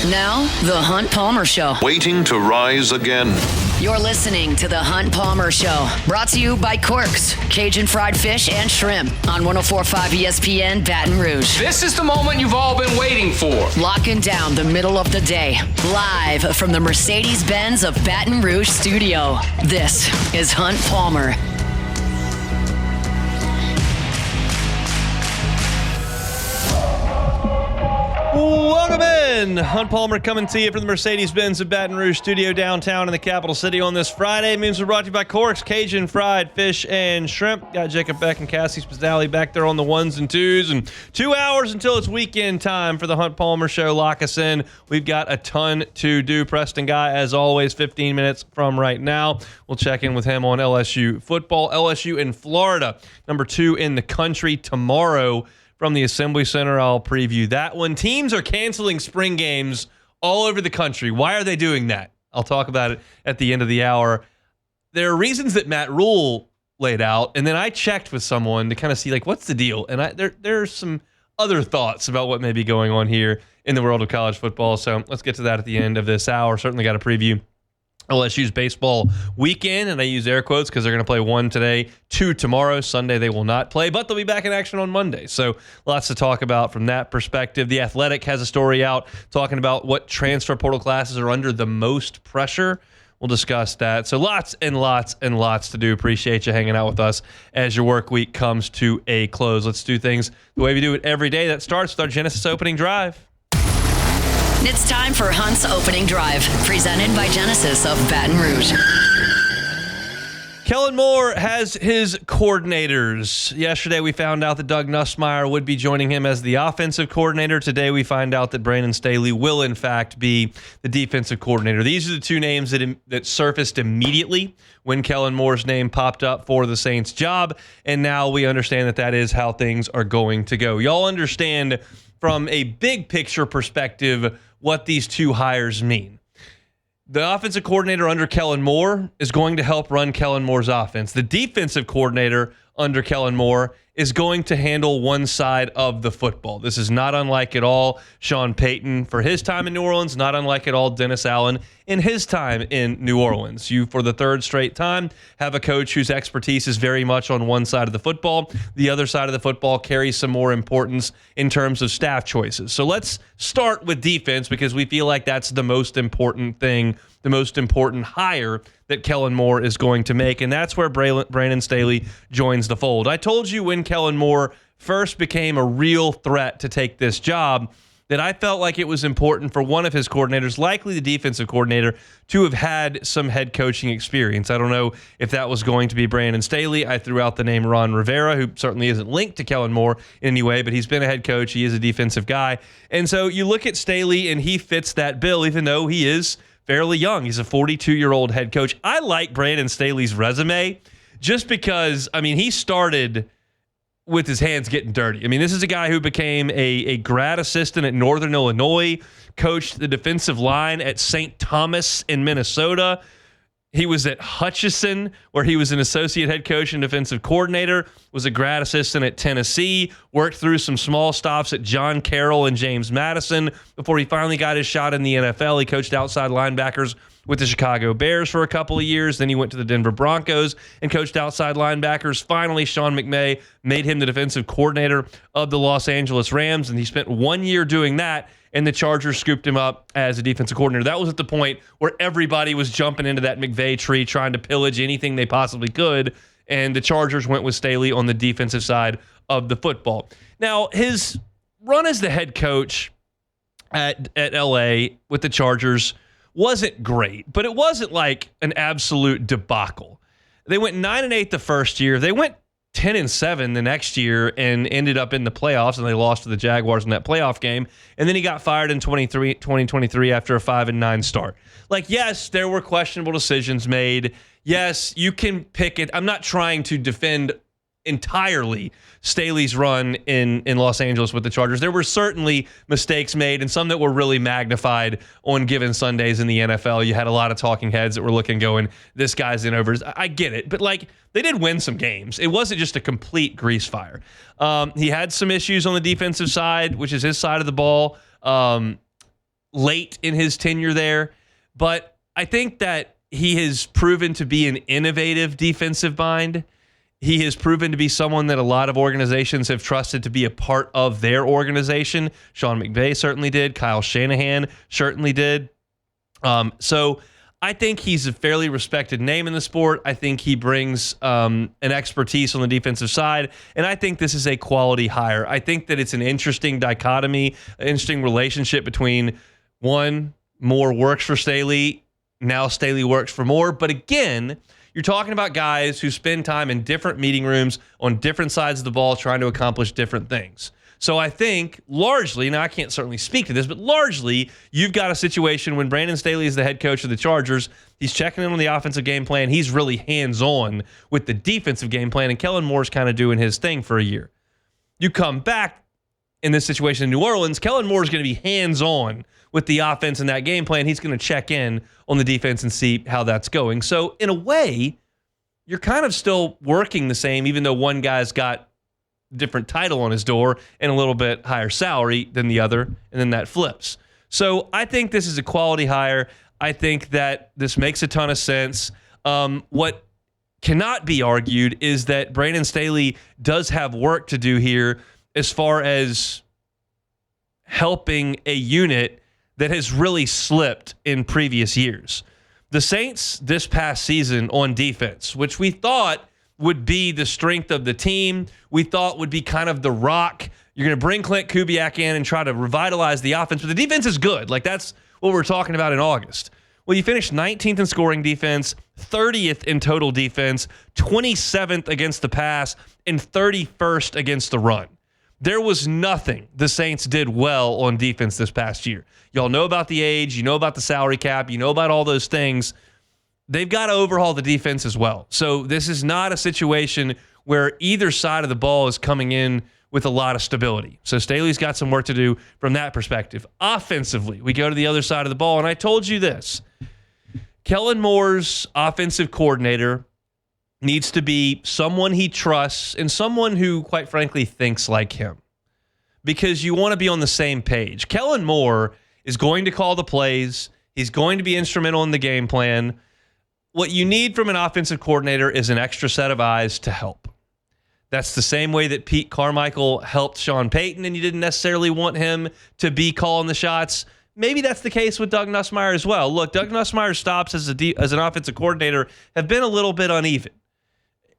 Now, The Hunt Palmer Show. Waiting to rise again. You're listening to The Hunt Palmer Show. Brought to you by Quirks, Cajun fried fish and shrimp on 104.5 ESPN Baton Rouge. This is the moment you've all been waiting for. Locking down the middle of the day. Live from the Mercedes-Benz of Baton Rouge studio. This is Hunt Palmer. Welcome in. Hunt Palmer coming to you from the Mercedes-Benz of Baton Rouge studio downtown in the capital city on this Friday. Means we're brought to you by Corks, Cajun fried fish and shrimp. Got Jacob Beck and Cassie Staley back there on the ones and twos. And 2 hours until it's weekend time for the Hunt Palmer Show. Lock us in. We've got a ton to do. Preston Guy, as always, 15 minutes from right now. We'll check in with him on LSU football. LSU in Florida, number 2 in the country tomorrow. From the Assembly Center, I'll preview that one. Teams are canceling spring games all over the country. Why are they doing that? I'll talk about it at the end of the hour. There are reasons that Matt Rule laid out, and then I checked with someone to kind of see, like, what's the deal? And there are some other thoughts about what may be going on here in the world of college football. So let's get to that at the end of this hour. Certainly got a preview LSU's baseball weekend, and I use air quotes because they're going to play 1 today, 2 tomorrow. Sunday they will not play, but they'll be back in action on Monday. So lots to talk about from that perspective. The Athletic has a story out talking about what transfer portal classes are under the most pressure. We'll discuss that. So lots and lots and lots to do. Appreciate you hanging out with us as your work week comes to a close. Let's do things the way we do it every day. That starts with our Genesis opening drive. It's time for Hunt's Opening Drive, presented by Genesis of Baton Rouge. Kellen Moore has his coordinators. Yesterday we found out that Doug Nussmeier would be joining him as the offensive coordinator. Today we find out that Brandon Staley will in fact be the defensive coordinator. These are the two names that surfaced immediately when Kellen Moore's name popped up for the Saints job, and now we understand that is how things are going to go. Y'all understand from a big picture perspective what these two hires mean. The offensive coordinator under Kellen Moore is going to help run Kellen Moore's offense. The defensive coordinator under Kellen Moore is going to handle one side of the football. This is not unlike at all Sean Payton for his time in New Orleans, not unlike at all Dennis Allen in his time in New Orleans. You, for the third straight time, have a coach whose expertise is very much on one side of the football. The other side of the football carries some more importance in terms of staff choices. So let's start with defense because we feel like that's the most important thing, the most important hire that Kellen Moore is going to make, and that's where Brandon Staley joins the fold. I told you when Kellen Moore first became a real threat to take this job that I felt like it was important for one of his coordinators, likely the defensive coordinator, to have had some head coaching experience. I don't know if that was going to be Brandon Staley. I threw out the name Ron Rivera, who certainly isn't linked to Kellen Moore in any way, but he's been a head coach. He is a defensive guy. And so you look at Staley, and he fits that bill, even though he is fairly young. He's a 42-year-old head coach. I like Brandon Staley's resume just because, I mean, he started with his hands getting dirty. I mean, this is a guy who became a grad assistant at Northern Illinois, coached the defensive line at St. Thomas in Minnesota. He was at Hutchinson, where he was an associate head coach and defensive coordinator, was a grad assistant at Tennessee, worked through some small stops at John Carroll and James Madison before he finally got his shot in the NFL. He coached outside linebackers with the Chicago Bears for a couple of years. Then he went to the Denver Broncos and coached outside linebackers. Finally, Sean McVay made him the defensive coordinator of the Los Angeles Rams, and he spent 1 year doing that, and the Chargers scooped him up as a defensive coordinator. That was at the point where everybody was jumping into that McVay tree, trying to pillage anything they possibly could, and the Chargers went with Staley on the defensive side of the football. Now, his run as the head coach at L.A. with the Chargers wasn't great, but it wasn't like an absolute debacle. They went 9-8 the first year. They went 10-7 the next year and ended up in the playoffs, and they lost to the Jaguars in that playoff game. And then he got fired in 2023 after a 5-9 start. Like, yes, there were questionable decisions made. Yes, you can pick it. I'm not trying to defend entirely Staley's run in Los Angeles with the Chargers. There were certainly mistakes made, and some that were really magnified on given Sundays in the NFL. You had a lot of talking heads that were looking, going, this guy's in over. I get it, but like, they did win some games. It wasn't just a complete grease fire. He had some issues on the defensive side, which is his side of the ball. late in his tenure there, but I think that he has proven to be an innovative defensive mind. He has proven to be someone that a lot of organizations have trusted to be a part of their organization. Sean McVay certainly did. Kyle Shanahan certainly did. So I think he's a fairly respected name in the sport. I think he brings an expertise on the defensive side, and I think this is a quality hire. I think that it's an interesting dichotomy, an interesting relationship between one, Moore works for Staley, now Staley works for Moore. But again, you're talking about guys who spend time in different meeting rooms on different sides of the ball trying to accomplish different things. So I think largely, now I can't certainly speak to this, but largely you've got a situation when Brandon Staley is the head coach of the Chargers. He's checking in on the offensive game plan. He's really hands-on with the defensive game plan, and Kellen Moore's kind of doing his thing for a year. You come back in this situation in New Orleans, Kellen Moore's going to be hands-on with the offense and that game plan. He's going to check in on the defense and see how that's going. So in a way, you're kind of still working the same, even though one guy's got different title on his door and a little bit higher salary than the other, and then that flips. So I think this is a quality hire. I think that this makes a ton of sense. What cannot be argued is that Brandon Staley does have work to do here as far as helping a unit that has really slipped in previous years. The Saints this past season on defense, which we thought would be the strength of the team, we thought would be kind of the rock. You're going to bring Clint Kubiak in and try to revitalize the offense, but the defense is good. Like, that's what we're talking about in August. Well, you finished 19th in scoring defense, 30th in total defense, 27th against the pass, and 31st against the run. There was nothing the Saints did well on defense this past year. Y'all know about the age, you know about the salary cap, you know about all those things. They've got to overhaul the defense as well. So this is not a situation where either side of the ball is coming in with a lot of stability. So Staley's got some work to do from that perspective. Offensively, we go to the other side of the ball, and I told you this. Kellen Moore's offensive coordinator needs to be someone he trusts and someone who, quite frankly, thinks like him, because you want to be on the same page. Kellen Moore is going to call the plays. He's going to be instrumental in the game plan. What you need from an offensive coordinator is an extra set of eyes to help. That's the same way that Pete Carmichael helped Sean Payton, and you didn't necessarily want him to be calling the shots. Maybe that's the case with Doug Nussmeier as well. Look, Doug Nussmeier's stops as an offensive coordinator have been a little bit uneven,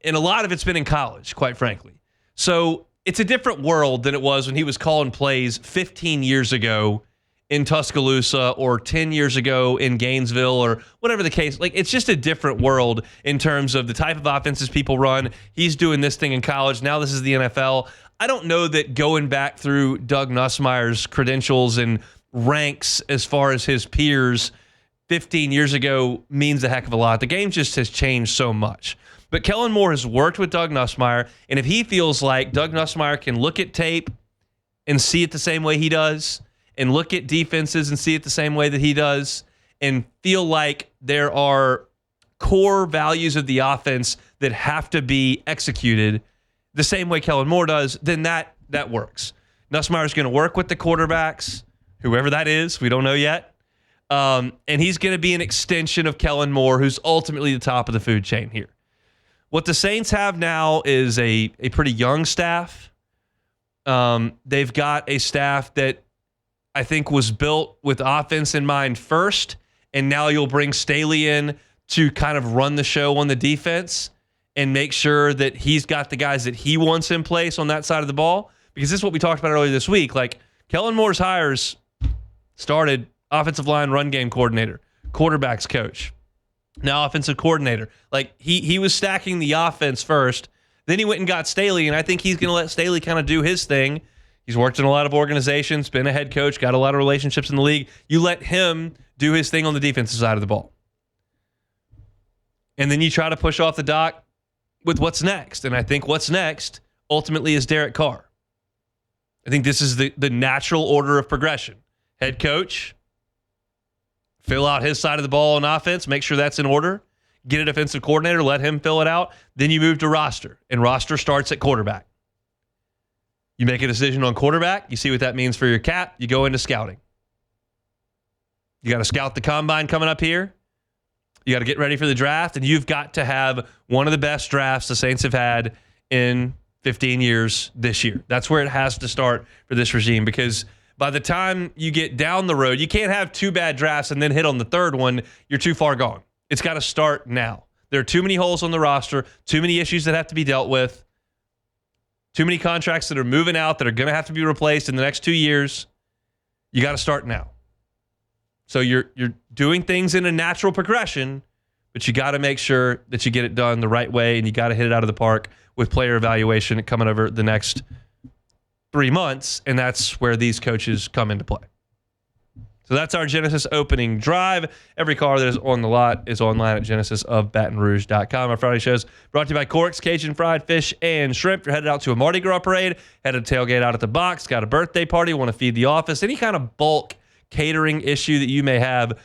and a lot of it's been in college, quite frankly. So it's a different world than it was when he was calling plays 15 years ago in Tuscaloosa or 10 years ago in Gainesville or whatever the case. Like, it's just a different world in terms of the type of offenses people run. He's doing this thing in college. Now this is the NFL. I don't know that going back through Doug Nussmeier's credentials and ranks as far as his peers 15 years ago means a heck of a lot. The game just has changed so much. But Kellen Moore has worked with Doug Nussmeier, and if he feels like Doug Nussmeier can look at tape and see it the same way he does, and look at defenses and see it the same way that he does, and feel like there are core values of the offense that have to be executed the same way Kellen Moore does, then that works. Nussmeier's going to work with the quarterbacks, whoever that is, we don't know yet. And he's going to be an extension of Kellen Moore, who's ultimately the top of the food chain here. What the Saints have now is a pretty young staff. They've got a staff that I think was built with offense in mind first, and now you'll bring Staley in to kind of run the show on the defense and make sure that he's got the guys that he wants in place on that side of the ball. Because this is what we talked about earlier this week. Like, Kellen Moore's hires started offensive line run game coordinator, quarterbacks coach, now offensive coordinator. Like, he was stacking the offense first. Then he went and got Staley, and I think he's going to let Staley kind of do his thing. He's worked in a lot of organizations, been a head coach, got a lot of relationships in the league. You let him do his thing on the defensive side of the ball. And then you try to push off the dock with what's next. And I think what's next ultimately is Derek Carr. I think this is the natural order of progression. Head coach, fill out his side of the ball on offense, make sure that's in order. Get a defensive coordinator, let him fill it out. Then you move to roster, and roster starts at quarterback. You make a decision on quarterback. You see what that means for your cap. You go into scouting. You got to scout the combine coming up here. You got to get ready for the draft, and you've got to have one of the best drafts the Saints have had in 15 years this year. That's where it has to start for this regime, because by the time you get down the road, you can't have 2 bad drafts and then hit on the third one. You're too far gone. It's got to start now. There are too many holes on the roster, too many issues that have to be dealt with, too many contracts that are moving out that are going to have to be replaced in the next 2 years. You got to start now. So you're doing things in a natural progression, but you got to make sure that you get it done the right way, and you got to hit it out of the park with player evaluation coming over the next 3 months, and that's where these coaches come into play. So that's our Genesis opening drive. Every car that is on the lot is online at genesisofbatonrouge.com. Our Friday shows brought to you by Corks, Cajun Fried Fish, and Shrimp. You're headed out to a Mardi Gras parade, headed to tailgate out at the box, got a birthday party, want to feed the office, any kind of bulk catering issue that you may have,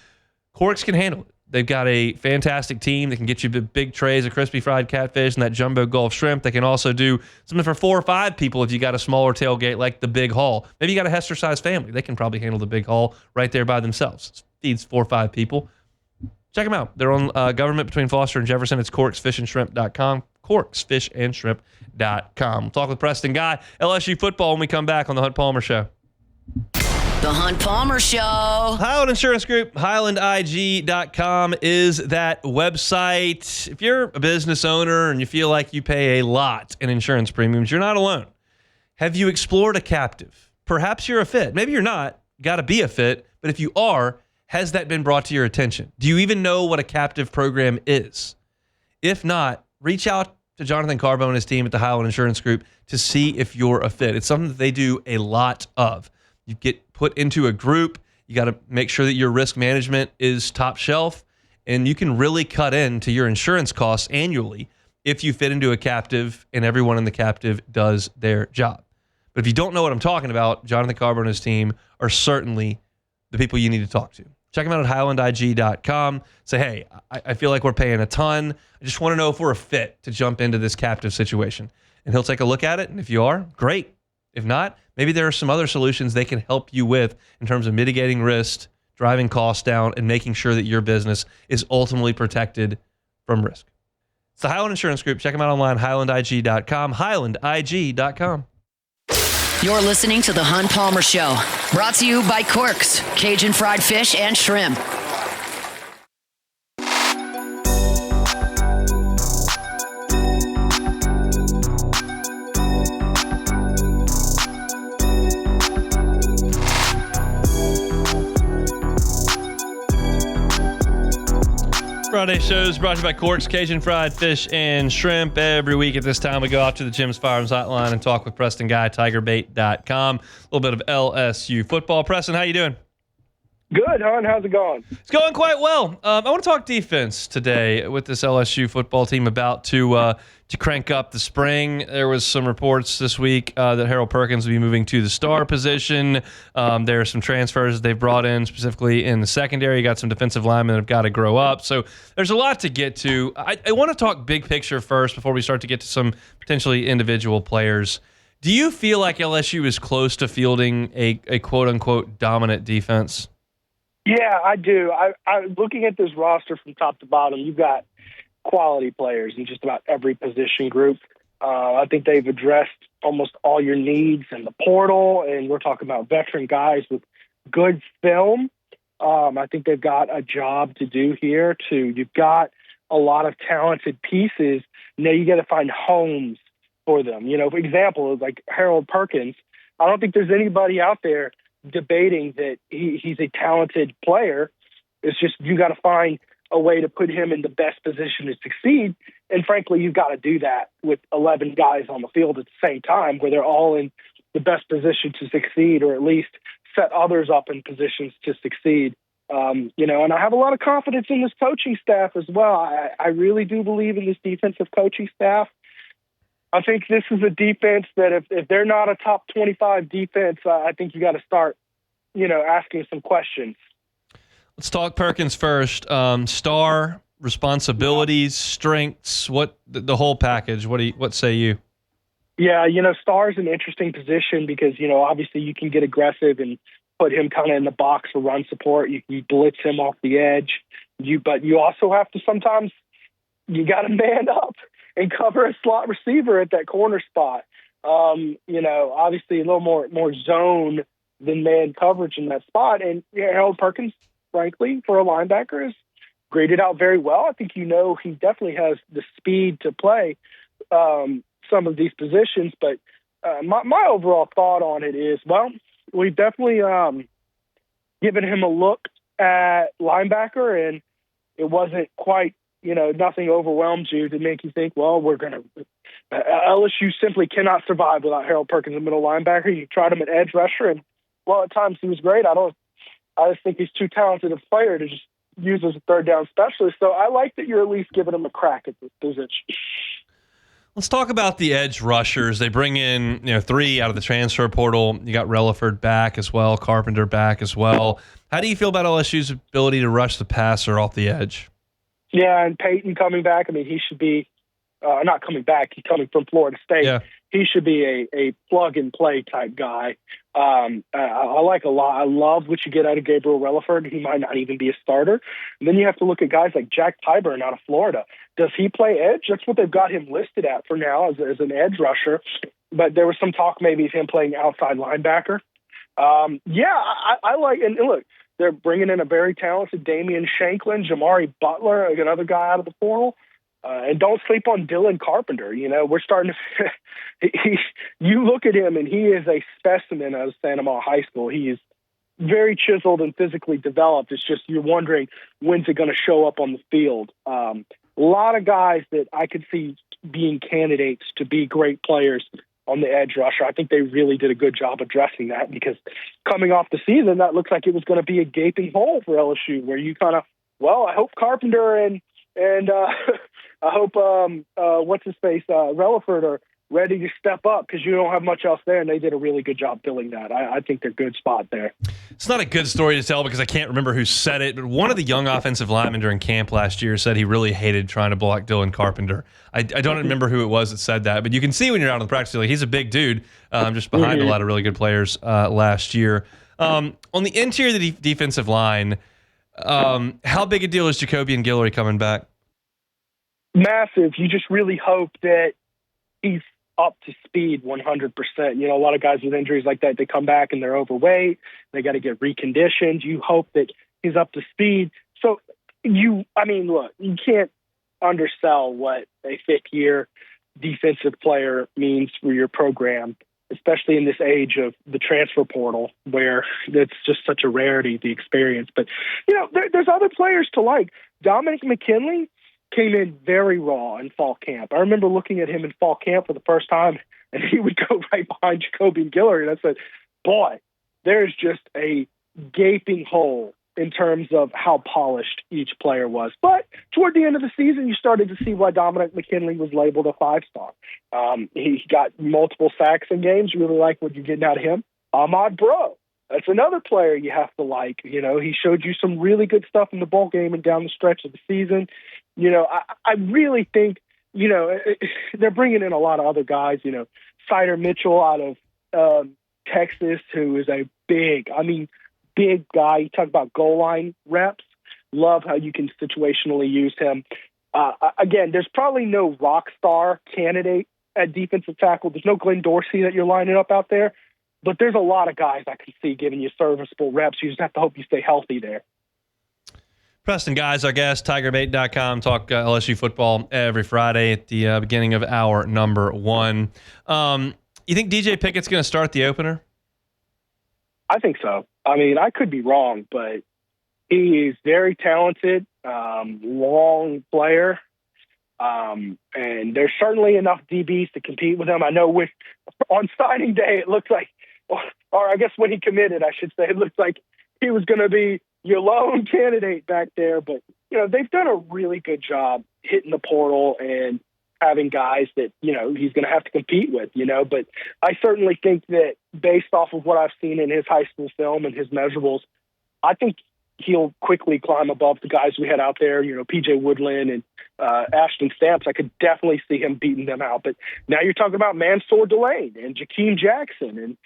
Corks can handle it. They've got a fantastic team that can get you big trays of crispy fried catfish and that jumbo Gulf shrimp. They can also do something for 4 or 5 people if you got a smaller tailgate like the Big Haul. Maybe you got a Hester-sized family. They can probably handle the Big Haul right there by themselves. It feeds 4 or 5 people. Check them out. They're on Government between Foster and Jefferson. It's corksfishandshrimp.com. corksfishandshrimp.com. We'll talk with Preston Guy, LSU football, when we come back on the Hunt Palmer Show. The Hunt Palmer Show. Highland Insurance Group, HighlandIG.com is that website. If you're a business owner and you feel like you pay a lot in insurance premiums, you're not alone. Have you explored a captive? Perhaps you're a fit. Maybe you're not. Got to be a fit. But if you are, has that been brought to your attention? Do you even know what a captive program is? If not, reach out to Jonathan Carbo and his team at the Highland Insurance Group to see if you're a fit. It's something that they do a lot of. You get put into a group. You got to make sure that your risk management is top shelf, and you can really cut into your insurance costs annually if you fit into a captive and everyone in the captive does their job. But if you don't know what I'm talking about, Jonathan Carbo and his team are certainly the people you need to talk to. Check them out at HighlandIG.com. Say, hey, I feel like we're paying a ton. I just want to know if we're a fit to jump into this captive situation. And he'll take a look at it, and if you are, great. If not, maybe there are some other solutions they can help you with in terms of mitigating risk, driving costs down, and making sure that your business is ultimately protected from risk. It's the Highland Insurance Group. Check them out online, HighlandIG.com, HighlandIG.com. You're listening to The Hunt Palmer Show, brought to you by Corks, Cajun Fried Fish and Shrimp. Friday shows brought to you by Corks, Cajun Fried Fish and Shrimp. Every week at this time, we go out to the Jim's Firearms Hotline and talk with Preston Guy, TigerBait.com. A little bit of LSU football. Preston, how you doing? Good, hon. How's it going? It's going quite well. I want to talk defense today with this LSU football team about to crank up the spring. There was some reports this week that Harold Perkins will be moving to the star position. There are some transfers they've brought in, specifically in the secondary. You got some defensive linemen that have got to grow up. So there's a lot to get to. I want to talk big picture first before we start to get to some potentially individual players. Do you feel like LSU is close to fielding a quote-unquote dominant defense? Yeah, I do. I'm looking at this roster from top to bottom. You've got quality players in just about every position group. I think they've addressed almost all your needs in the portal, and we're talking about veteran guys with good film. I think they've got a job to do here, too. You've got a lot of talented pieces. Now you got to find homes for them. You know, for example, like Harold Perkins, I don't think there's anybody out there debating that he's a talented player. It's just you got to find a way to put him in the best position to succeed. And frankly, you've got to do that with 11 guys on the field at the same time where they're all in the best position to succeed, or at least set others up in positions to succeed. And I have a lot of confidence in this coaching staff as well. I really do believe in this defensive coaching staff. I think this is a defense that if they're not a top 25 defense, I think you got to start, asking some questions. Let's talk Perkins first. Star, responsibilities, strengths, what the whole package. What say you? Yeah, Star is an interesting position because, obviously you can get aggressive and put him kind of in the box for run support. You blitz him off the edge. But you also have to sometimes you got to man up and cover a slot receiver at that corner spot. Obviously a little more zone than man coverage in that spot. And Harold Perkins, frankly, for a linebacker, is graded out very well. I think he definitely has the speed to play some of these positions. But my overall thought on it is, well, we've definitely given him a look at linebacker, and it wasn't quite, nothing overwhelmed you to make you think, well, LSU simply cannot survive without Harold Perkins, a middle linebacker. You tried him at edge rusher, and, well, at times he was great. I just think he's too talented a player to just use as a third down specialist. So I like that you're at least giving him a crack at this position. Let's talk about the edge rushers. They bring in 3 out of the transfer portal. You got Relaford back as well, Carpenter back as well. How do you feel about LSU's ability to rush the passer off the edge? Yeah, and Peyton coming back. I mean, he should be not coming back. He's coming from Florida State. Yeah. He should be a plug-and-play type guy. I like a lot. I love what you get out of Gabriel Relaford. He might not even be a starter. And then you have to look at guys like Jack Tyburn out of Florida. Does he play edge? That's what they've got him listed at for now as an edge rusher. But there was some talk maybe of him playing outside linebacker. I like – and look, they're bringing in a very talented Damian Shanklin, Jamari Butler, another guy out of the portal. And don't sleep on Dylan Carpenter. We're starting to you look at him, and he is a specimen out of Santa Maria High School. He is very chiseled and physically developed. It's just you're wondering when's it going to show up on the field. A lot of guys that I could see being candidates to be great players on the edge rusher. I think they really did a good job addressing that, because coming off the season, that looks like it was going to be a gaping hole for LSU, where you kind of, well, I hope Carpenter and I hope Relaford are ready to step up, because you don't have much else there, and they did a really good job filling that. I think they're a good spot there. It's not a good story to tell because I can't remember who said it, but one of the young offensive linemen during camp last year said he really hated trying to block Dylan Carpenter. I don't remember who it was that said that, but you can see when you're out on the practice field, he's a big dude, just behind a lot of really good players last year. On the interior of the defensive line, how big a deal is Jacoby and Guillory coming back? Massive. You just really hope that he's up to speed 100%. A lot of guys with injuries like that, they come back and they're overweight. They got to get reconditioned. You hope that he's up to speed. So look, you can't undersell what a fifth-year defensive player means for your program, especially in this age of the transfer portal, where it's just such a rarity, the experience. But, there's other players to like. Dominic McKinley came in very raw in fall camp. I remember looking at him in fall camp for the first time, and he would go right behind Jacoby and Guillory. And I said, boy, there's just a gaping hole in terms of how polished each player was. But toward the end of the season, you started to see why Dominic McKinley was labeled a 5-star. He got multiple sacks in games. You really like what you're getting out of him. Ahmad Bro, that's another player you have to like. He showed you some really good stuff in the bowl game and down the stretch of the season. I really think, they're bringing in a lot of other guys, Cider Mitchell out of Texas, who is a big guy. You talk about goal line reps. Love how you can situationally use him. Again, there's probably no rock star candidate at defensive tackle. There's no Glenn Dorsey that you're lining up out there, but there's a lot of guys I can see giving you serviceable reps. You just have to hope you stay healthy there. Preston Guys, our guest, TigerBait.com. Talk LSU football every Friday at the beginning of hour number 1. You think DJ Pickett's going to start the opener? I think so. I could be wrong, but he is very talented, long player, and there's certainly enough DBs to compete with him. I know on signing day, it looked like, or I guess when he committed, I should say, it looked like he was going to be your lone candidate back there. But, they've done a really good job hitting the portal and having guys that, he's going to have to compete with, But I certainly think that based off of what I've seen in his high school film and his measurables, I think he'll quickly climb above the guys we had out there, PJ Woodland and Ashton Stamps. I could definitely see him beating them out. But now you're talking about Mansour Delane and Jakeem Jackson and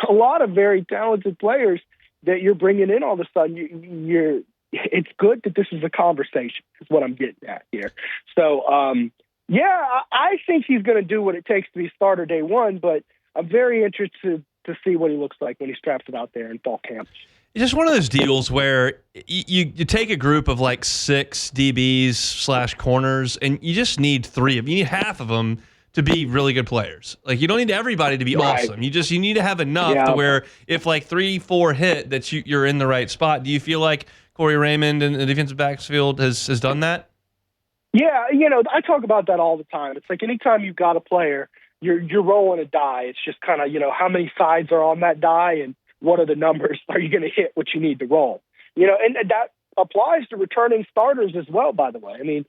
a lot of very talented players that you're bringing in all of a sudden, it's good that this is a conversation, is what I'm getting at here. So, I think he's going to do what it takes to be starter day one, but I'm very interested to see what he looks like when he straps it out there in fall camp. It's just one of those deals where you take a group of like 6 DBs / corners, and you just need 3 of them. You need half of them to be really good players. Like, you don't need everybody to be awesome. You need to have enough to where if like 3-4 hit, that you're in the right spot. Do you feel like Corey Raymond in the defensive backfield has done that? Yeah, I talk about that all the time. It's like anytime you've got a player, you're rolling a die. It's just kind of, how many sides are on that die and what are the numbers? Are you going to hit what you need to roll? And that applies to returning starters as well, by the way. I mean,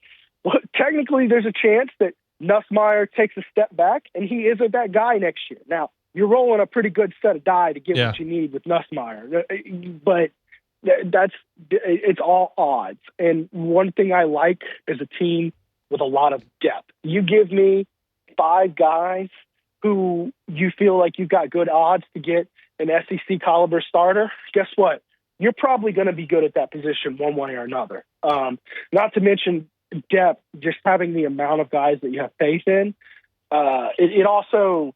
technically there's a chance that Nussmeier takes a step back and he isn't that guy next year. Now, you're rolling a pretty good set of die to get what you need with Nussmeier. But it's all odds. And one thing I like is a team with a lot of depth. You give me 5 guys who you feel like you've got good odds to get an SEC caliber starter. Guess what? You're probably going to be good at that position one way or another. Not to mention depth, just having the amount of guys that you have faith in. It also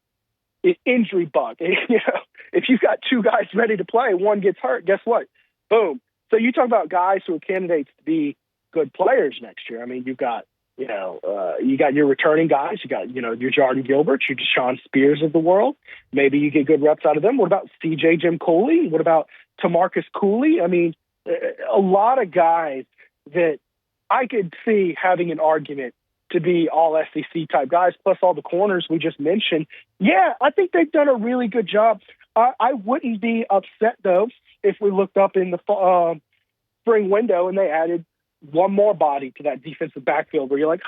injury bug. If you've got 2 guys ready to play, one gets hurt, guess what? Boom. So you talk about guys who are candidates to be good players next year. I mean, you've got, you got your returning guys. You got, your Jordan Gilberts, your Deshaun Spears of the world. Maybe you get good reps out of them. What about CJ Jim Cooley? What about Tamarcus Cooley? I mean, a lot of guys that I could see having an argument to be all SEC type guys, plus all the corners we just mentioned. Yeah, I think they've done a really good job. I wouldn't be upset, though, if we looked up in the spring window and they added one more body to that defensive backfield where you're like,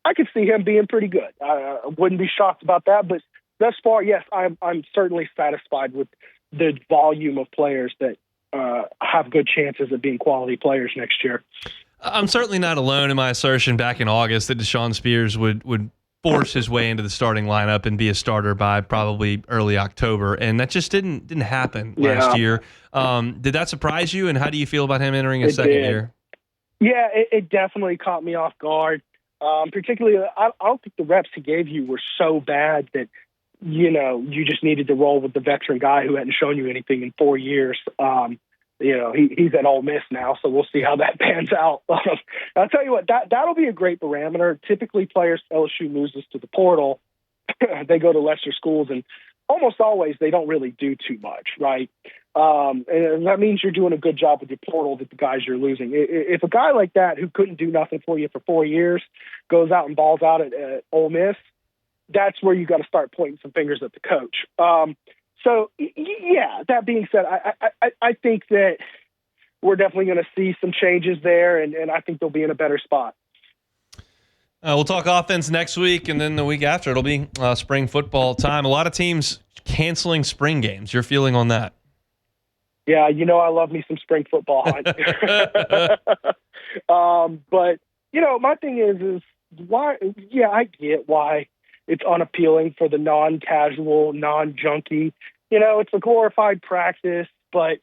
I could see him being pretty good. I wouldn't be shocked about that. But thus far, yes, I'm certainly satisfied with the volume of players that have good chances of being quality players next year. I'm certainly not alone in my assertion back in August that Deshaun Spears would force his way into the starting lineup and be a starter by probably early October, and that just didn't happen last year. Did that surprise you, and how do you feel about him entering his second year? Yeah, it definitely caught me off guard. Particularly, I don't think the reps he gave you were so bad that, you just needed to roll with the veteran guy who hadn't shown you anything in 4 years. He's at Ole Miss now, so we'll see how that pans out. I'll tell you what, that'll be a great barometer. Typically, players LSU loses to the portal, they go to lesser schools, and almost always they don't really do too much, right? And that means you're doing a good job with your portal with the guys you're losing. If a guy like that who couldn't do nothing for you for 4 years goes out and balls out at Ole Miss, that's where you got to start pointing some fingers at the coach. So, yeah, that being said, I think that we're definitely going to see some changes there, and I think they'll be in a better spot. We'll talk offense next week, and then the week after it'll be spring football time. A lot of teams canceling spring games. Your feeling on that? Yeah, I love me some spring football. But, my thing is why, I get why it's unappealing for the non-casual, non-junkie. It's a glorified practice, but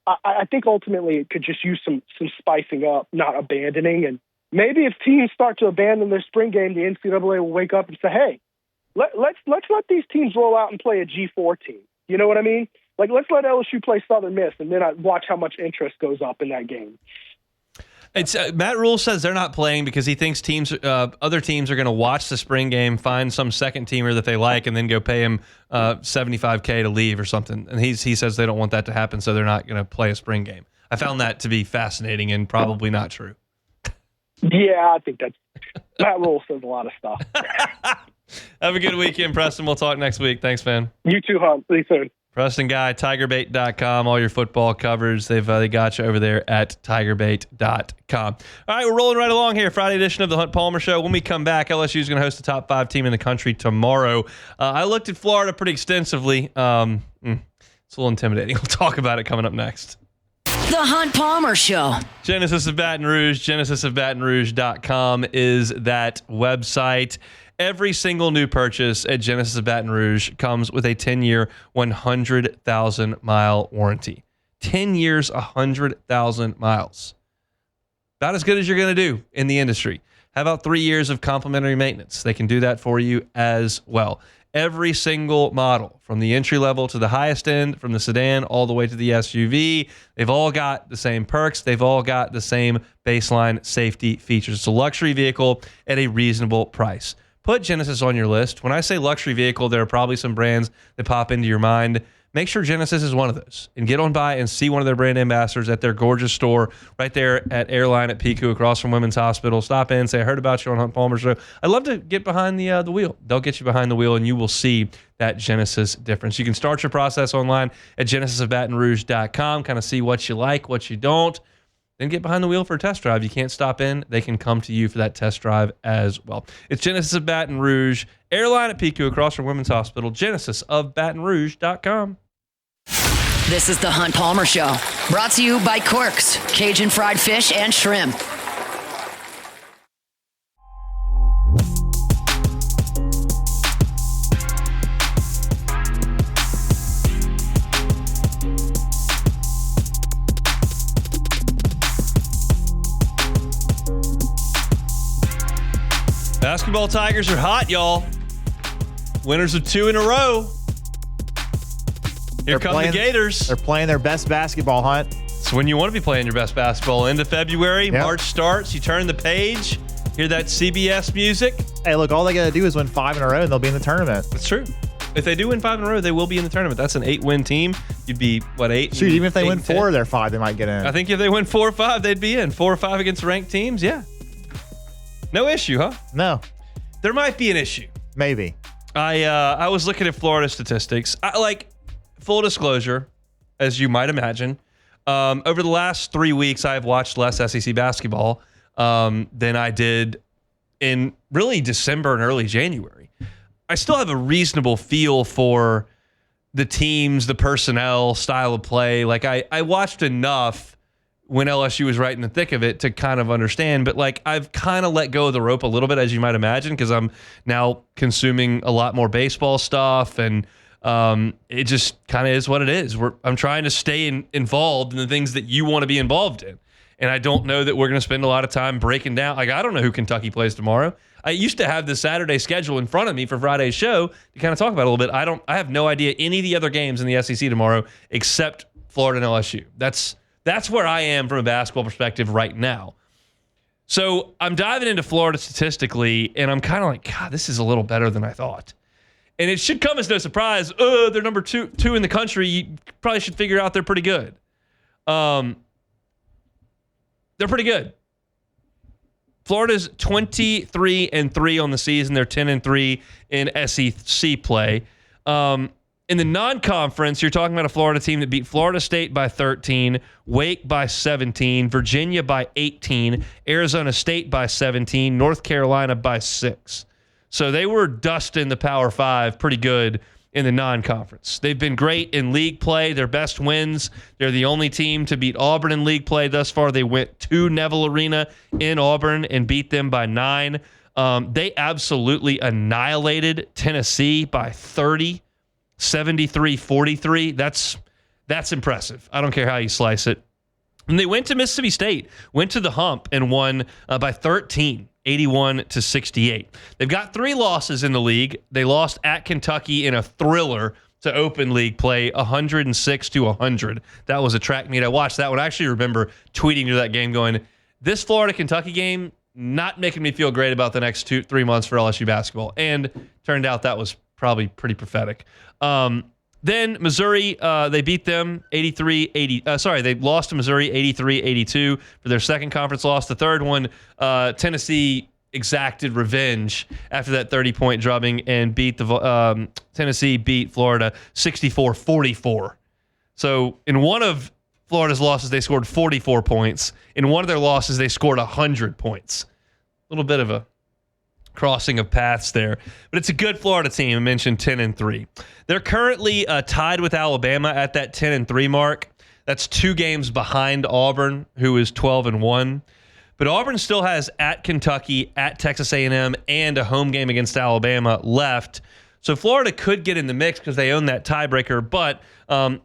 I think ultimately it could just use some spicing up, not abandoning. And maybe if teams start to abandon their spring game, the NCAA will wake up and say, hey, let's let these teams roll out and play a G4 team. You know what I mean? Like, let's let LSU play Southern Miss, and then I watch how much interest goes up in that game. It's Matt Rule says they're not playing because he thinks other teams are going to watch the spring game, find some second teamer that they like, and then go pay him $75K to leave or something. And he says they don't want that to happen, so they're not going to play a spring game. I found that to be fascinating and probably not true. Yeah, I think Matt Rule says a lot of stuff. Have a good weekend, Preston. We'll talk next week. Thanks, man. You too, Hunt. See you soon. Preston Guy, TigerBait.com, all your football covers. They got you over there at TigerBait.com. All right, we're rolling right along here. Friday edition of the Hunt Palmer Show. When we come back, LSU is going to host the top 5 team in the country tomorrow. I looked at Florida pretty extensively. It's a little intimidating. We'll talk about it coming up next. The Hunt Palmer Show. Genesis of Baton Rouge, genesisofbatonrouge.com is that website. Every single new purchase at Genesis of Baton Rouge comes with a 10-year, 100,000-mile warranty. 10 years, 100,000 miles. About as good as you're going to do in the industry. How about 3 years of complimentary maintenance? They can do that for you as well. Every single model, from the entry level to the highest end, from the sedan all the way to the SUV, they've all got the same perks. They've all got the same baseline safety features. It's a luxury vehicle at a reasonable price. Put Genesis on your list. When I say luxury vehicle, there are probably some brands that pop into your mind. Make sure Genesis is one of those, and get on by and see one of their brand ambassadors at their gorgeous store right there at Airline at Pico across from Women's Hospital. Stop in, say, I heard about you on Hunt Palmer Show. I'd love to get behind the wheel. They'll get you behind the wheel, and you will see that Genesis difference. You can start your process online at genesisofbatonrouge.com, kind of see what you like, what you don't. Then get behind the wheel for a test drive. You can't stop in. They can come to you for that test drive as well. It's Genesis of Baton Rouge, Airline at Pico across from Women's Hospital, genesisofbatonrouge.com. This is the Hunt Palmer Show, brought to you by Quirks, Cajun fried fish and shrimp. Basketball Tigers are hot, y'all. Winners of 2 in a row. Here come the Gators. They're playing their best basketball, Hunt. It's when you want to be playing your best basketball. Into February, Yep. March starts, you turn the page, hear that CBS music. Hey, look, all they got to do is win 5 in a row and they'll be in the tournament. That's true. If they do win 5 in a row, they will be in the tournament. That's an 8-win team. You'd be, 8? Shoot, even if they win 10? 4 of their 5, they might get in. I think if they win 4 or 5, they'd be in. 4 or 5 against ranked teams, yeah. No issue, huh? No, There might be an issue. maybe. I was looking at Florida statistics. Full disclosure, as you might imagine, over the last 3 weeks, I have watched less SEC basketball than I did in really December and early January. I still have a reasonable feel for the teams, the personnel, style of play. Like I watched enough when LSU was right in the thick of it to kind of understand, but I've kind of let go of the rope a little bit, as you might imagine, because I'm now consuming a lot more baseball stuff, and it just kind of is what it is. I'm trying to stay involved in the things that you want to be involved in, and I don't know that we're going to spend a lot of time breaking down. I don't know who Kentucky plays tomorrow. I used to have the Saturday schedule in front of me for Friday's show to kind of talk about it a little bit. I have no idea any of the other games in the SEC tomorrow except Florida and LSU. That's where I am from a basketball perspective right now. So I'm diving into Florida statistically, and I'm kind of like, God, this is a little better than I thought. And it should come as no surprise. They're number two in the country. You probably should figure out they're pretty good. They're pretty good. Florida's 23-3 on the season. They're 10-3 in SEC play. In the non-conference, you're talking about a Florida team that beat Florida State by 13, Wake by 17, Virginia by 18, Arizona State by 17, North Carolina by 6. So they were dusting the Power 5 pretty good in the non-conference. They've been great in league play. Their best wins, they're the only team to beat Auburn in league play thus far. They went to Neville Arena in Auburn and beat them by 9. They absolutely annihilated Tennessee by 30. 73-43. That's impressive. I don't care how you slice it. And they went to Mississippi State, went to the hump, and won by 13, 81-68. They've got 3 losses in the league. They lost at Kentucky in a thriller to open league play, 106-100. That was a track meet. I watched that one. I actually remember tweeting to that game going, this Florida-Kentucky game, not making me feel great about the next 2-3 months for LSU basketball. And turned out that was probably pretty prophetic. Then Missouri, they beat them 83-80. They lost to Missouri 83-82 for their second conference loss. The third one, Tennessee exacted revenge after that 30-point drubbing and Tennessee beat Florida 64-44. So in one of Florida's losses, they scored 44 points. In one of their losses, they scored 100 points. A little bit of a crossing of paths there. But it's a good Florida team. I mentioned 10-3. They're currently tied with Alabama at that 10-3 mark. That's 2 games behind Auburn, who is 12-1. But Auburn still has at Kentucky, at Texas A&M, and a home game against Alabama left. So Florida could get in the mix because they own that tiebreaker, but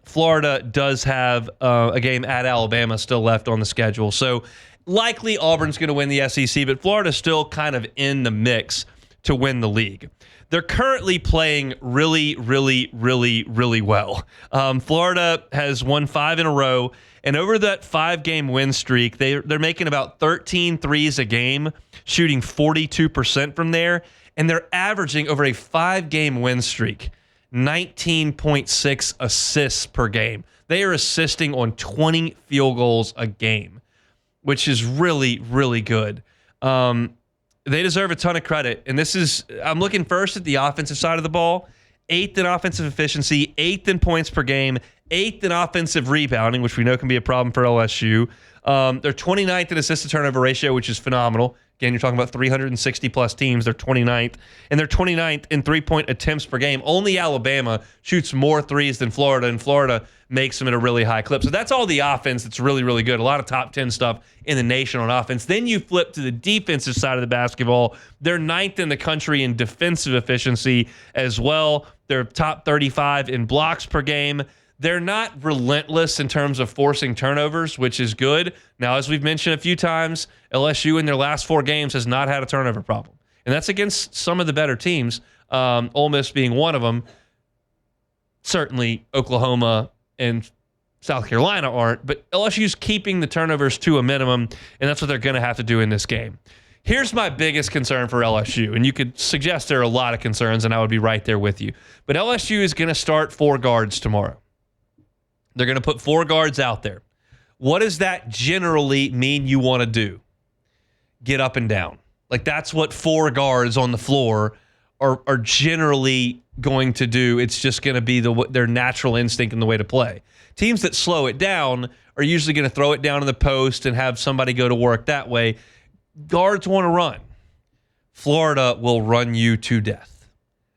Florida does have a game at Alabama still left on the schedule. So likely Auburn's going to win the SEC, but Florida's still kind of in the mix to win the league. They're currently playing really, really, really, really well. Florida has won 5 in a row, and over that 5-game win streak, they're making about 13 threes a game, shooting 42% from there, and they're averaging over a 5-game win streak 19.6 assists per game. They are assisting on 20 field goals a game, which is really, really good. They deserve a ton of credit. And I'm looking first at the offensive side of the ball. 8th in offensive efficiency, 8th in points per game, 8th in offensive rebounding, which we know can be a problem for LSU. They're 29th in assist-to-turnover ratio, which is phenomenal. Again, you're talking about 360-plus teams. They're 29th. And they're 29th in three-point attempts per game. Only Alabama shoots more threes than Florida, and Florida makes them at a really high clip. So that's all the offense that's really, really good. A lot of top 10 stuff in the nation on offense. Then you flip to the defensive side of the basketball. They're 9th in the country in defensive efficiency as well. They're top 35 in blocks per game. They're not relentless in terms of forcing turnovers, which is good. Now, as we've mentioned a few times, LSU in their last 4 games has not had a turnover problem. And that's against some of the better teams, Ole Miss being one of them. Certainly Oklahoma and South Carolina aren't, but LSU's keeping the turnovers to a minimum, and that's what they're going to have to do in this game. Here's my biggest concern for LSU, and you could suggest there are a lot of concerns, and I would be right there with you. But LSU is going to start 4 guards tomorrow. They're going to put 4 guards out there. What does that generally mean you want to do? Get up and down. Like, that's what 4 guards on the floor are generally going to do. It's just going to be their natural instinct and the way to play. Teams that slow it down are usually going to throw it down in the post and have somebody go to work that way. Guards want to run. Florida will run you to death.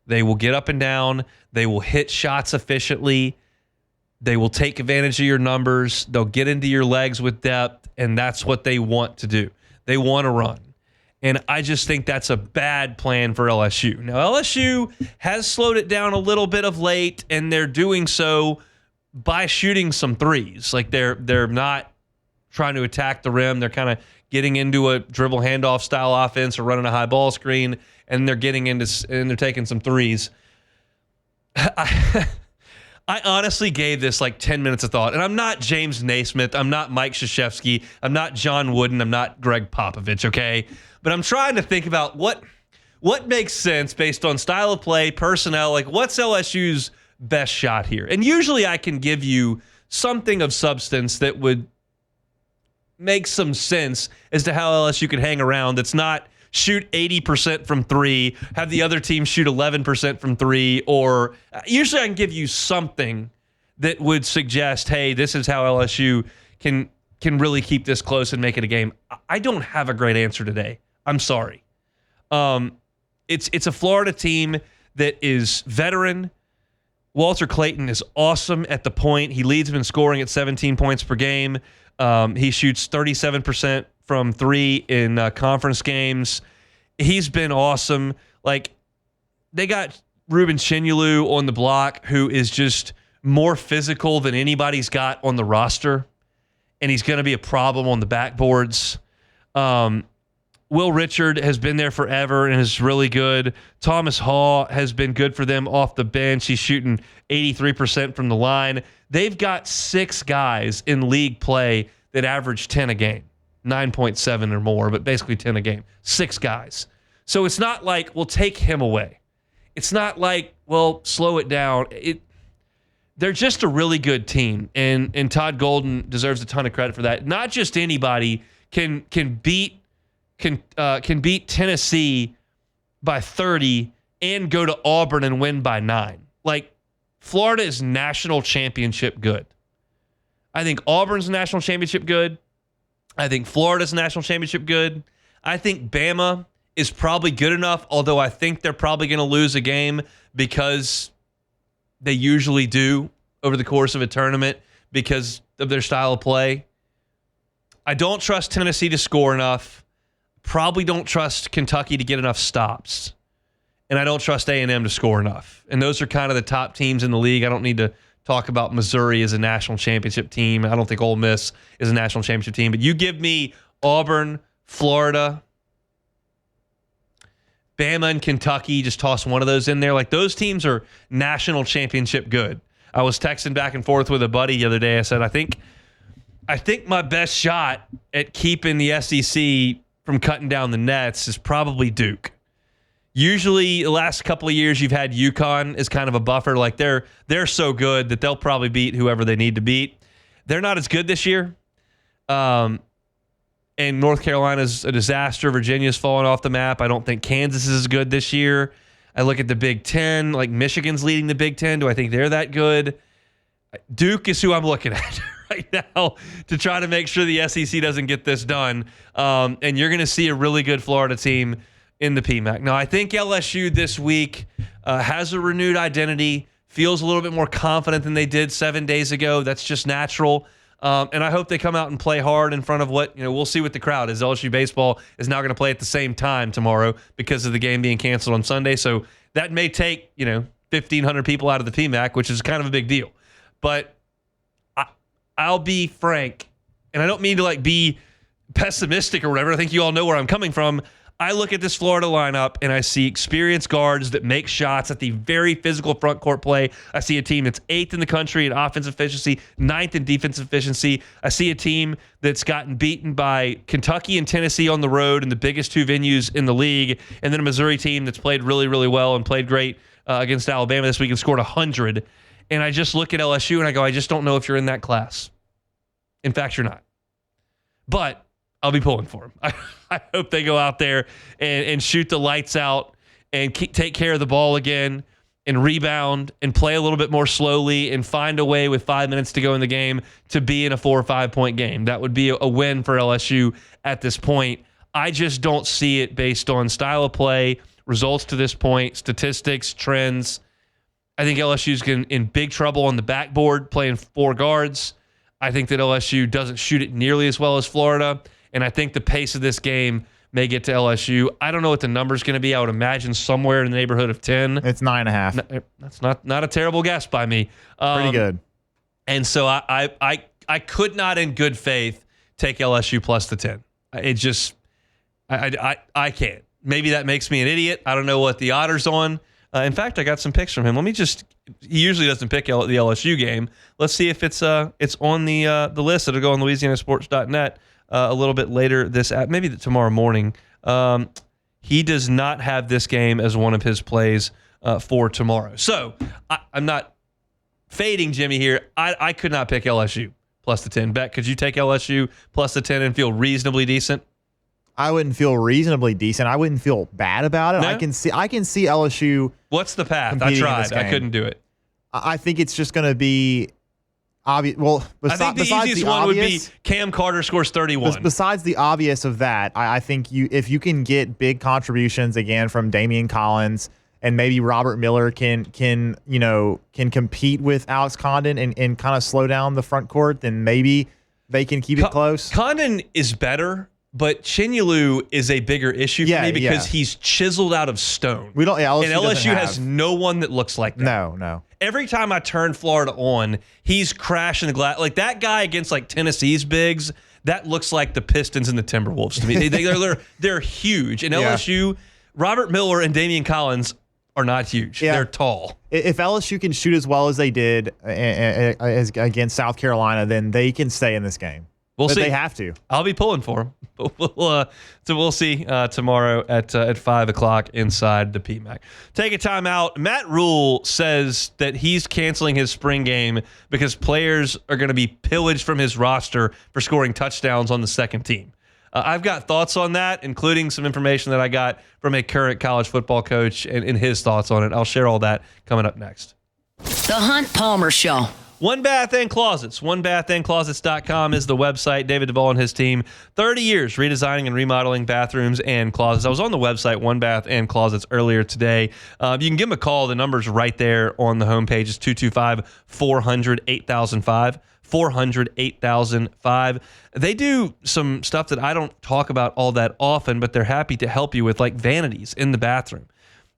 They will get up and down. They will hit shots efficiently. They will take advantage of your numbers. They'll get into your legs with depth, and that's what they want to do. They want to run. And I just think that's a bad plan for LSU. Now, LSU has slowed it down a little bit of late, and they're doing so by shooting some threes. Like, they're not trying to attack the rim. They're kind of getting into a dribble handoff style offense or running a high ball screen, and they're taking some threes. I honestly gave this like 10 minutes of thought, and I'm not James Naismith, I'm not Mike Krzyzewski, I'm not John Wooden, I'm not Greg Popovich, okay? But I'm trying to think about what makes sense based on style of play, personnel, like what's LSU's best shot here? And usually I can give you something of substance that would make some sense as to how LSU could hang around that's not shoot 80% from 3, have the other team shoot 11% from 3, or usually I can give you something that would suggest, hey, this is how LSU can really keep this close and make it a game. I don't have a great answer today. I'm sorry. It's a Florida team that is veteran. Walter Clayton is awesome at the point. He leads them in scoring at 17 points per game. He shoots 37% from 3 in conference games. He's been awesome. Like, they got Ruben Chinyelu on the block, who is just more physical than anybody's got on the roster, and he's going to be a problem on the backboards. Will Richard has been there forever and is really good. Thomas Hall has been good for them off the bench. He's shooting 83% from the line. They've got 6 guys in league play that average 10 a game. 9.7 or more, but basically 10 a game. 6 guys. So it's not like, well, take him away. It's not like, well, slow it down. They're just a really good team, and Todd Golden deserves a ton of credit for that. Not just anybody can beat Tennessee by 30 and go to Auburn and win by 9. Like, Florida is national championship good. I think Auburn's national championship good. I think Florida's national championship good. I think Bama is probably good enough, although I think they're probably going to lose a game because they usually do over the course of a tournament because of their style of play. I don't trust Tennessee to score enough. Probably don't trust Kentucky to get enough stops. and I don't trust A&M to score enough. And those are kind of the top teams in the league. I don't need to talk about Missouri as a national championship team. I don't think Ole Miss is a national championship team. But you give me Auburn, Florida, Bama, and Kentucky, just toss one of those in there. Like, those teams are national championship good. I was texting back and forth with a buddy the other day. I said, I think my best shot at keeping the SEC from cutting down the nets is probably Duke. Usually, the last couple of years, you've had UConn as kind of a buffer. Like, they're so good that they'll probably beat whoever they need to beat. They're not as good this year. And North Carolina's a disaster. Virginia's fallen off the map. I don't think Kansas is as good this year. I look at the Big Ten, like Michigan's leading the Big Ten. Do I think they're that good? Duke is who I'm looking at right now to try to make sure the SEC doesn't get this done. And you're going to see a really good Florida team in the PMAC. Now, I think LSU this week has a renewed identity, feels a little bit more confident than they did 7 days ago. That's just natural. And I hope they come out and play hard in front of we'll see what the crowd is. LSU baseball is now going to play at the same time tomorrow because of the game being canceled on Sunday. So that may take, 1,500 people out of the PMAC, which is kind of a big deal. But I'll be frank, and I don't mean to be pessimistic or whatever. I think you all know where I'm coming from. I look at this Florida lineup and I see experienced guards that make shots at the very physical front court play. I see a team that's 8th in the country in offensive efficiency, 9th in defensive efficiency. I see a team that's gotten beaten by Kentucky and Tennessee on the road in the biggest two venues in the league, and then a Missouri team that's played really, really well and played great against Alabama this week and scored 100. And I just look at LSU and I go, I just don't know if you're in that class. In fact, you're not. But I'll be pulling for them. I hope they go out there and shoot the lights out and take care of the ball again and rebound and play a little bit more slowly and find a way with 5 minutes to go in the game to be in a 4 or 5 point game. That would be a win for LSU at this point. I just don't see it based on style of play, results to this point, statistics, trends. I think LSU's in big trouble on the backboard playing 4 guards. I think that LSU doesn't shoot it nearly as well as Florida. And I think the pace of this game may get to LSU. I don't know what the number's going to be. I would imagine somewhere in the neighborhood of 10. It's 9.5. That's not a terrible guess by me. Pretty good. And so I could not in good faith take LSU plus the 10. It just, I can't. Maybe that makes me an idiot. I don't know what the odds on. In fact, I got some picks from him. He usually doesn't pick the LSU game. Let's see if it's on the list. It'll go on LouisianaSports.net. A little bit later maybe tomorrow morning. He does not have this game as one of his plays for tomorrow. So I'm not fading Jimmy here. I could not pick LSU plus the 10. Beck, could you take LSU plus the 10 and feel reasonably decent? I wouldn't feel reasonably decent. I wouldn't feel bad about it. No? I can see LSU. What's the path? I tried. I couldn't do it. I think it's just going to be obvious. Well, I think the easiest one would be Cam Carter scores 31. Besides the obvious of that, I think if you can get big contributions again from Damian Collins and maybe Robert Miller can compete with Alex Condon and kind of slow down the front court, then maybe they can keep it close. Condon is better, but Chinyelu is a bigger issue for me because he's chiseled out of stone. LSU has no one that looks like that. No. Every time I turn Florida on, he's crashing the glass. Like that guy against Tennessee's bigs, that looks like the Pistons and the Timberwolves to me. They're huge. And LSU, Robert Miller and Damian Collins are not huge. Yeah. They're tall. If LSU can shoot as well as they did against South Carolina, then they can stay in this game. We'll see. They have to. I'll be pulling for them. So we'll see tomorrow at 5 o'clock inside the PMAC. Take a time out. Matt Rule says that he's canceling his spring game because players are going to be pillaged from his roster for scoring touchdowns on the second team. I've got thoughts on that, including some information that I got from a current college football coach and his thoughts on it. I'll share all that coming up next. The Hunt Palmer Show. One Bath and Closets. OneBathAndClosets.com is the website. David Duvall and his team, 30 years redesigning and remodeling bathrooms and closets. I was on the website, One Bath and Closets, earlier today. You can give them a call. The number's right there on the homepage. It's 225-400-8005. 400-8005. They do some stuff that I don't talk about all that often, but they're happy to help you with, like vanities in the bathroom.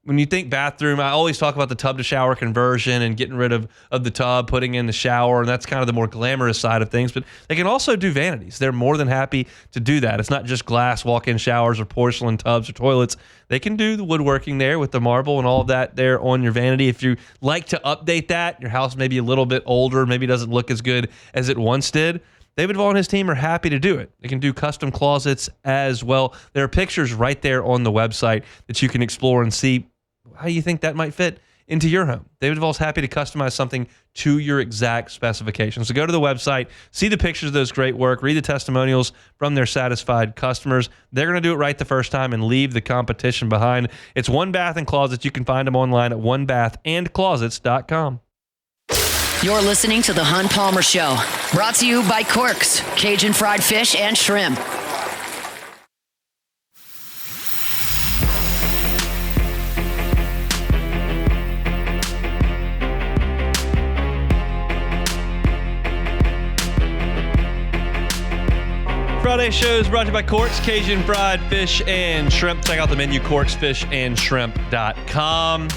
when you think bathroom, I always talk about the tub to shower conversion and getting rid of the tub, putting in the shower, and that's kind of the more glamorous side of things. But they can also do vanities. They're more than happy to do that. It's not just glass walk-in showers or porcelain tubs or toilets. They can do the woodworking there with the marble and all of that there on your vanity. If you like to update that, your house may be a little bit older, maybe doesn't look as good as it once did. David Vaughn and his team are happy to do it. They can do custom closets as well. There are pictures right there on the website that you can explore and see how you think that might fit into your home. David Vaughn is happy to customize something to your exact specifications. So go to the website, see the pictures of those great work, read the testimonials from their satisfied customers. They're going to do it right the first time and leave the competition behind. It's One Bath and Closets. You can find them online at onebathandclosets.com. You're listening to The Hunt Palmer Show, brought to you by Quirks, Cajun fried fish and shrimp. Friday show is brought to you by Quirks, Cajun fried fish and shrimp. Check out the menu, quirksfishandshrimp.com.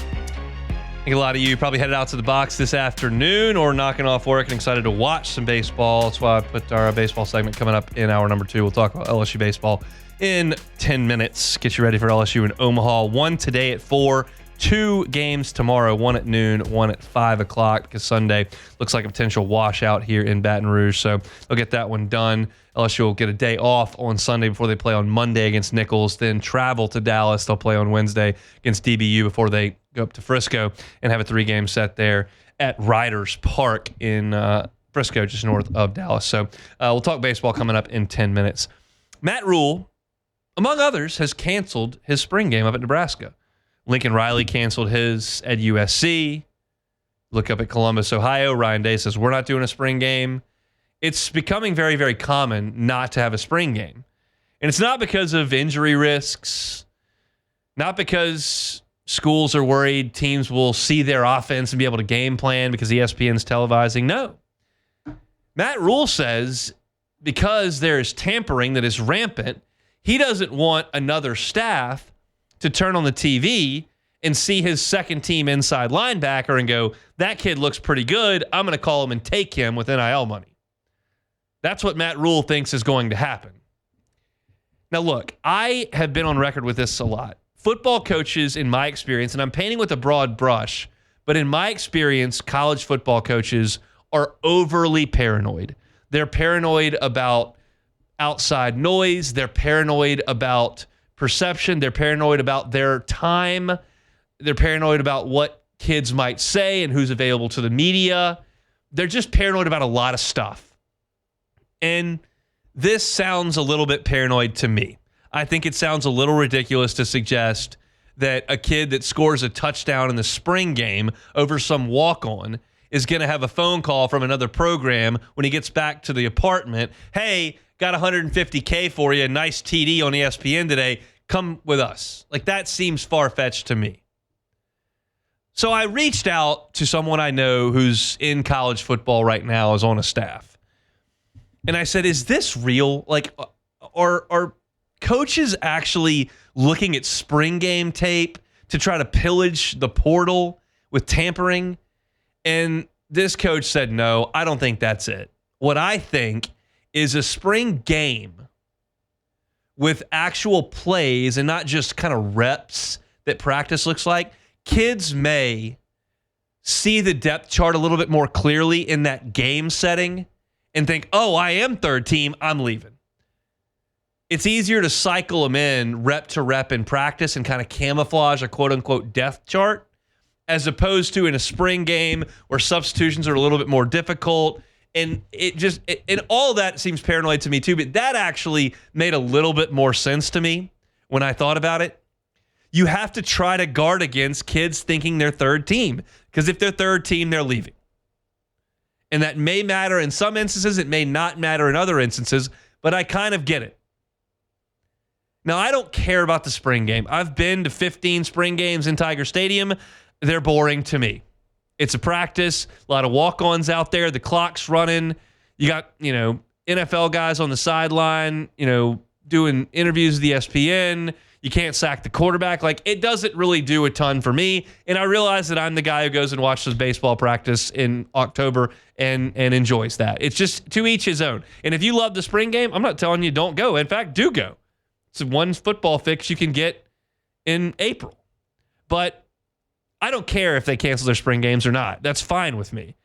I think a lot of you probably headed out to the box this afternoon or knocking off work and excited to watch some baseball. That's why I put our baseball segment coming up in hour number 2. We'll talk about LSU baseball in 10 minutes. Get you ready for LSU in Omaha. 1 today at 4, 2 games tomorrow, 1 at noon, 1 at 5 o'clock, because Sunday looks like a potential washout here in Baton Rouge. So they'll get that one done. LSU will get a day off on Sunday before they play on Monday against Nichols, then travel to Dallas. They'll play on Wednesday against DBU before they go up to Frisco and have a 3-game set there at Riders Park in Frisco, just north of Dallas. So we'll talk baseball coming up in 10 minutes. Matt Rule, among others, has canceled his spring game up at Nebraska. Lincoln Riley canceled his at USC. Look up at Columbus, Ohio. Ryan Day says, we're not doing a spring game. It's becoming very, very common not to have a spring game. And it's not because of injury risks, not because schools are worried teams will see their offense and be able to game plan because ESPN's televising. No. Matt Rule says because there is tampering that is rampant, he doesn't want another staff to turn on the TV and see his second team inside linebacker and go, that kid looks pretty good. I'm going to call him and take him with NIL money. That's what Matt Rule thinks is going to happen. Now, look, I have been on record with this a lot. Football coaches, in my experience, and I'm painting with a broad brush, but in my experience, college football coaches are overly paranoid. They're paranoid about outside noise. They're paranoid about perception. They're paranoid about their time. They're paranoid about what kids might say and who's available to the media. They're just paranoid about a lot of stuff. And this sounds a little bit paranoid to me. I think it sounds a little ridiculous to suggest that a kid that scores a touchdown in the spring game over some walk-on is going to have a phone call from another program when he gets back to the apartment. Hey, got $150K for you. Nice TD on ESPN today. Come with us. Like, that seems far-fetched to me. So I reached out to someone I know who's in college football right now, is on a staff. And I said, is this real? Like, are coaches actually looking at spring game tape to try to pillage the portal with tampering? And this coach said, no, I don't think that's it. What I think is a spring game with actual plays and not just kind of reps that practice looks like. Kids may see the depth chart a little bit more clearly in that game setting and think, oh, I am third team, I'm leaving. It's easier to cycle them in rep to rep in practice and kind of camouflage a quote-unquote depth chart as opposed to in a spring game where substitutions are a little bit more difficult. And and all that seems paranoid to me too, but that actually made a little bit more sense to me when I thought about it. You have to try to guard against kids thinking they're third team, because if they're third team, they're leaving. And that may matter in some instances. It may not matter in other instances, but I kind of get it. Now, I don't care about the spring game. I've been to 15 spring games in Tiger Stadium. They're boring to me. It's a practice, a lot of walk-ons out there. The clock's running. You got, NFL guys on the sideline, doing interviews with ESPN. You can't sack the quarterback. Like, it doesn't really do a ton for me. And I realize that I'm the guy who goes and watches baseball practice in October and enjoys that. It's just to each his own. And if you love the spring game, I'm not telling you don't go. In fact, do go. It's one football fix you can get in April. But I don't care if they cancel their spring games or not. That's fine with me.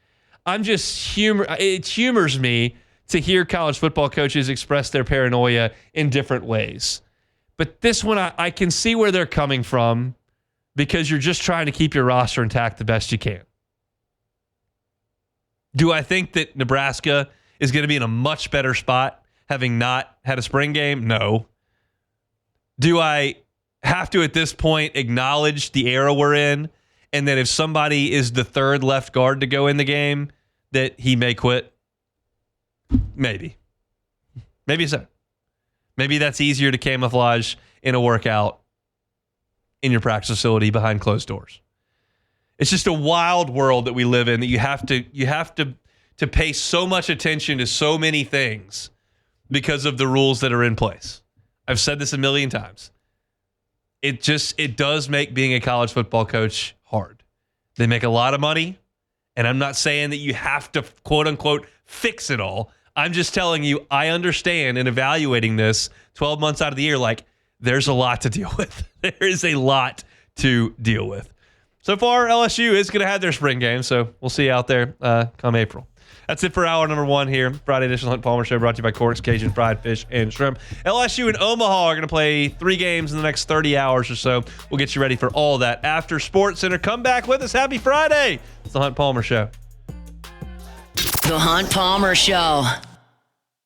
It humors me to hear college football coaches express their paranoia in different ways. But this one, I can see where they're coming from because you're just trying to keep your roster intact the best you can. Do I think that Nebraska is going to be in a much better spot having not had a spring game? No. Do I have to, at this point, acknowledge the era we're in and that if somebody is the third left guard to go in the game, that he may quit? Maybe. Maybe so. Maybe that's easier to camouflage in a workout in your practice facility behind closed doors. It's just a wild world that we live in that you have to pay so much attention to so many things because of the rules that are in place. I've said this a million times. It does make being a college football coach hard. They make a lot of money, and I'm not saying that you have to quote unquote fix it all. I'm just telling you, I understand in evaluating this 12 months out of the year, like, there's a lot to deal with. There is a lot to deal with. So far, LSU is going to have their spring game, so we'll see you out there come April. That's it for hour number one here. Friday edition of the Hunt Palmer Show brought to you by Corks, Cajun Fried Fish, and Shrimp. LSU and Omaha are going to play 3 games in the next 30 hours or so. We'll get you ready for all that after Sports Center. Come back with us. Happy Friday. It's the Hunt Palmer Show. The Hunt Palmer Show.